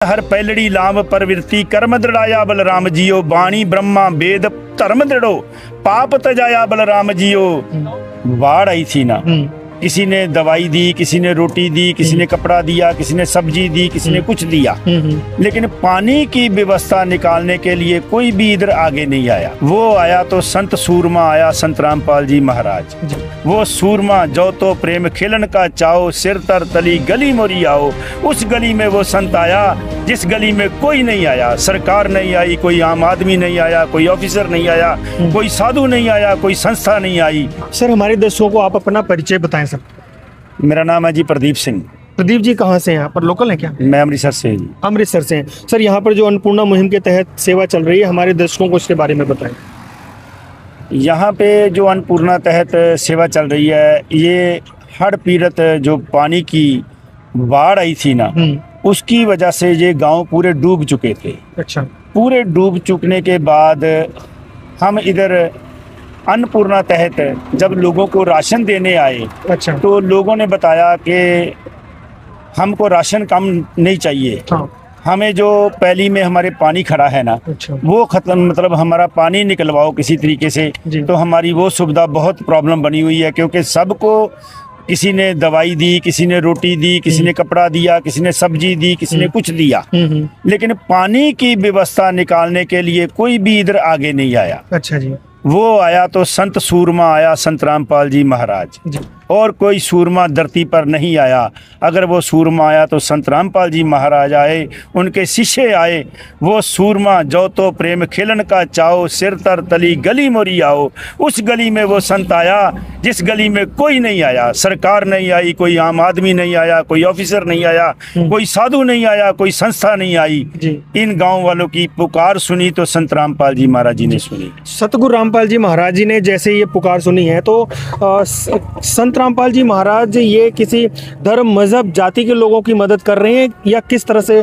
हर पैलड़ी लाम प्रवृत्ति कर्म दृढ़ाया बलराम जियो बाणी ब्रह्मा वेद धर्म दृढ़ो पाप तजाया बलराम जियो। बाढ़ आई थी ना, किसी ने दवाई दी, किसी ने रोटी दी, किसी ने कपड़ा दिया, किसी ने सब्जी दी, किसी ने कुछ दिया, लेकिन पानी की व्यवस्था निकालने के लिए कोई भी इधर आगे नहीं आया। वो आया तो संत सूरमा आया, संत रामपाल जी महाराज। वो सूरमा जो तो प्रेम खिलन का चाओ, सिर तर तली गली मोरी आओ। उस गली में वो संत आया जिस गली में कोई नहीं आया। सरकार नहीं आई, कोई आम आदमी नहीं आया, कोई ऑफिसर नहीं आया, कोई साधु नहीं आया, कोई संस्था नहीं आई। सर, हमारे दर्शकों को आप अपना परिचय बताएं सर। मेरा नाम है जी प्रदीप सिंह। प्रदीप जी कहाँ से हैं? यहाँ पर लोकल हैं क्या? मैं अमृतसर से जी। अमृतसर से हैं। सर, यहाँ पर जो अन्नपूर्णा मुहिम के तहत सेवा चल रही है, हमारे दर्शकों को इसके बारे में बताएं। यहाँ पे जो अन्नपूर्णा तहत सेवा चल रही है, ये हड़ पीड़ित जो पानी की बाढ़ आई थी ना, उसकी वजह से ये गांव पूरे डूब चुके थे। अच्छा। पूरे डूब चुकने के बाद हम इधर अन्नपूर्णा तहत जब लोगों को राशन देने आए, अच्छा, तो लोगों ने बताया कि हमको राशन कम नहीं चाहिए, हाँ, हमें जो पैली में हमारे पानी खड़ा है ना, अच्छा, वो खत्म, मतलब हमारा पानी निकलवाओ किसी तरीके से। तो हमारी वो सुविधा बहुत प्रॉब्लम बनी हुई है, क्योंकि सबको किसी ने दवाई दी, किसी ने रोटी दी, किसी ने कपड़ा दिया, किसी ने सब्जी दी, किसी ने कुछ दिया, लेकिन पानी की व्यवस्था निकालने के लिए कोई भी इधर आगे नहीं आया। अच्छा जी। वो आया तो संत सूरमा आया, संत रामपाल जी महाराज जी। और कोई सूरमा धरती पर नहीं आया। अगर वो सूरमा आया तो संत रामपाल जी महाराज आए, उनके शिष्य आए। वो सूरमा जो तो प्रेम खिलन का चाओ, सिर तर तली गली मोरी आओ। उस गली में वो संत आया जिस गली में कोई नहीं आया। सरकार नहीं आई, कोई आम आदमी नहीं आया, कोई ऑफिसर नहीं आया, कोई साधु नहीं आया, कोई संस्था नहीं आई। इन गाँव वालों की पुकार सुनी तो संत रामपाल जी महाराज जी ने सुनी। सतगुरु रामपाल जी महाराज जी ने जैसे ये पुकार सुनी है, तो संत रामपाल जी महाराज ये किसी धर्म, मजहब, जाति के लोगों की मदद कर रहे हैं या किस तरह से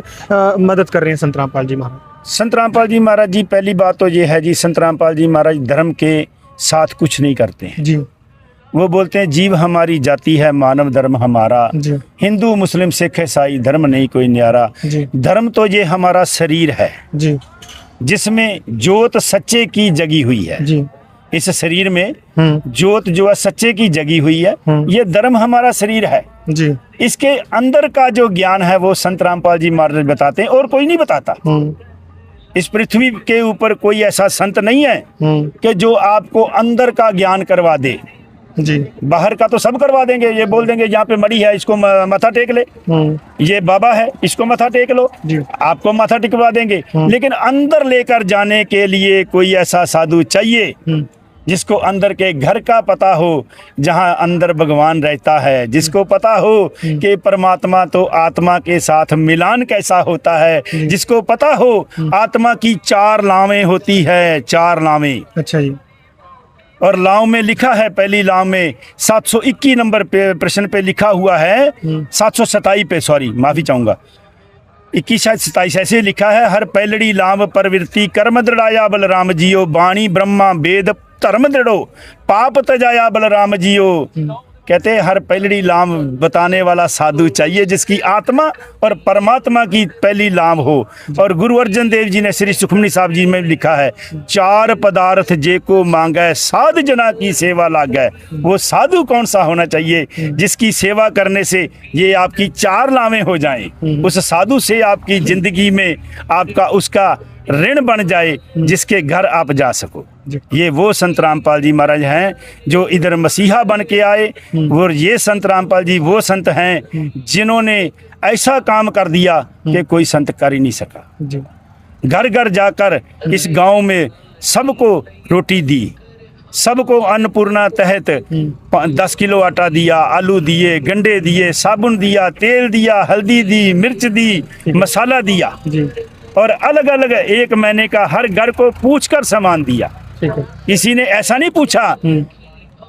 मदद कर रहे हैं संत रामपाल जी महाराज? संत रामपाल जी महाराज जी, पहली बात तो ये है जी, संत रामपाल जी महाराज धर्म के साथ कुछ नहीं करते हैं जी। वो बोलते हैं जीव हमारी जाति है, मानव धर्म हमारा। हिंदू मुस्लिम सिख ईसाई धर्म नहीं कोई न्यारा। धर्म तो ये हमारा शरीर है जी, जिसमें ज्योत सच्चे की जगी हुई है जी। इस शरीर में ज्योत जो है सच्चे की जगी हुई है। ये धर्म हमारा शरीर है जी। इसके अंदर का जो ज्ञान है वो संत रामपाल जी महाराज बताते हैं, और कोई नहीं बताता। इस पृथ्वी के ऊपर कोई ऐसा संत नहीं है कि जो आपको अंदर का ज्ञान करवा दे जी। बाहर का तो सब करवा देंगे। ये बोल देंगे यहाँ पे मड़ी है, इसको माथा टेक ले, ये बाबा है, इसको माथा टेक लो, आपको माथा टिकवा देंगे। लेकिन अंदर लेकर जाने के लिए कोई ऐसा साधु चाहिए जिसको अंदर के घर का पता हो, जहाँ अंदर भगवान रहता है, जिसको पता हो कि परमात्मा तो आत्मा के साथ मिलान कैसा होता है, जिसको पता हो आत्मा की 4 लावें होती है, 4 लावें। अच्छा जी। और लाव में लिखा है, पहली लाव में 721 नंबर पे प्रश्न पे लिखा हुआ है, 727 पे, सॉरी माफी चाहूंगा, 21 शायद 27 ऐसे लिखा है। हर पैलड़ी लाम प्रवृत्ति कर्म दृढ़ाया बलराम जियो बाणी ब्रह्मा वेद धर्म दृढ़ो पाप तजाया बलराम जियो। कहते हैं हर पहली लाम बताने वाला साधु चाहिए जिसकी आत्मा और परमात्मा की पहली लाम हो। और गुरु अर्जन देव जी ने श्री सुखमनी साहब जी में लिखा है, 4 पदार्थ जे को मांगे साध जना की सेवा लागे। वो साधु कौन सा होना चाहिए जिसकी सेवा करने से ये आपकी 4 लावें हो जाएं। उस साधु से आपकी जिंदगी में आपका उसका ऋण बन जाए, जिसके घर आप जा सको। ये वो संत रामपाल जी महाराज हैं जो इधर मसीहा बन के आए। और ये संत रामपाल जी वो संत हैं जिन्होंने ऐसा काम कर दिया कि कोई संत कर ही नहीं सका। घर घर जाकर इस गांव में सबको रोटी दी, सबको अन्नपूर्णा तहत 10 किलो आटा दिया, आलू दिए, गंडे दिए, साबुन दिया, तेल दिया, हल्दी दी, मिर्च दी, मसाला दिया, और अलग अलग 1 महीने का हर घर को पूछकर सामान दिया। किसी ने ऐसा नहीं पूछा,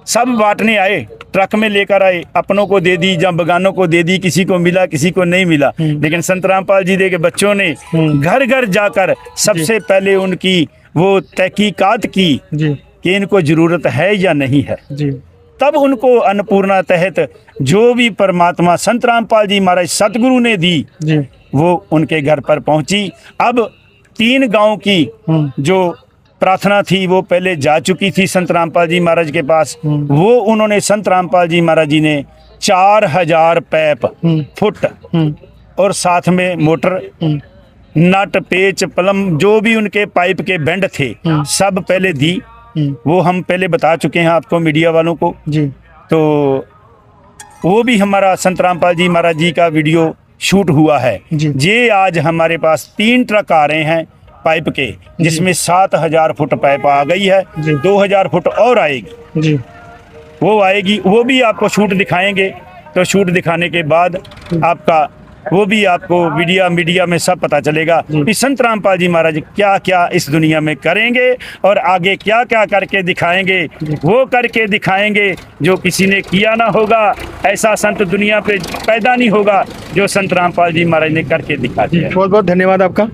सब बांटने आए, ट्रक में लेकर आए, अपनों को दे दी या बगानों को दे दी, किसी को मिला किसी को नहीं मिला। लेकिन संत रामपाल जी के बच्चों ने घर घर जाकर सबसे पहले उनकी वो तहकीकात की कि इनको जरूरत है या नहीं है। तब उनको अन्नपूर्णा तहत जो भी परमात्मा संत रामपाल जी महाराज सतगुरु ने दी वो उनके घर पर पहुंची। अब 3 गांव की जो प्रार्थना थी वो पहले जा चुकी थी संत रामपाल जी महाराज के पास। वो उन्होंने संत रामपाल जी महाराज जी ने 4000 पैप फुट और साथ में मोटर, नट, पेच, प्लम, जो भी उनके पाइप के बेंड थे सब पहले दी। वो हम पहले बता चुके हैं आपको, मीडिया वालों को जी। तो वो भी हमारा संत रामपाल जी महाराज जी का वीडियो शूट हुआ है। जी। ये आज हमारे पास 3 ट्रक आ रहे हैं पाइप के, जिसमें 7000 फुट पाइप आ गई है। जी। 2000 फुट और आएगी, जी। वो आएगी, वो भी आपको शूट दिखाएंगे। तो शूट दिखाने के बाद आपका वो भी आपको मीडिया में सब पता चलेगा कि संत रामपाल जी महाराज क्या क्या इस दुनिया में करेंगे और आगे क्या क्या करके दिखाएंगे। वो करके दिखाएंगे जो किसी ने किया ना होगा। ऐसा संत दुनिया पे पैदा नहीं होगा जो संत रामपाल जी महाराज ने करके दिखा दिया। बहुत बहुत धन्यवाद आपका।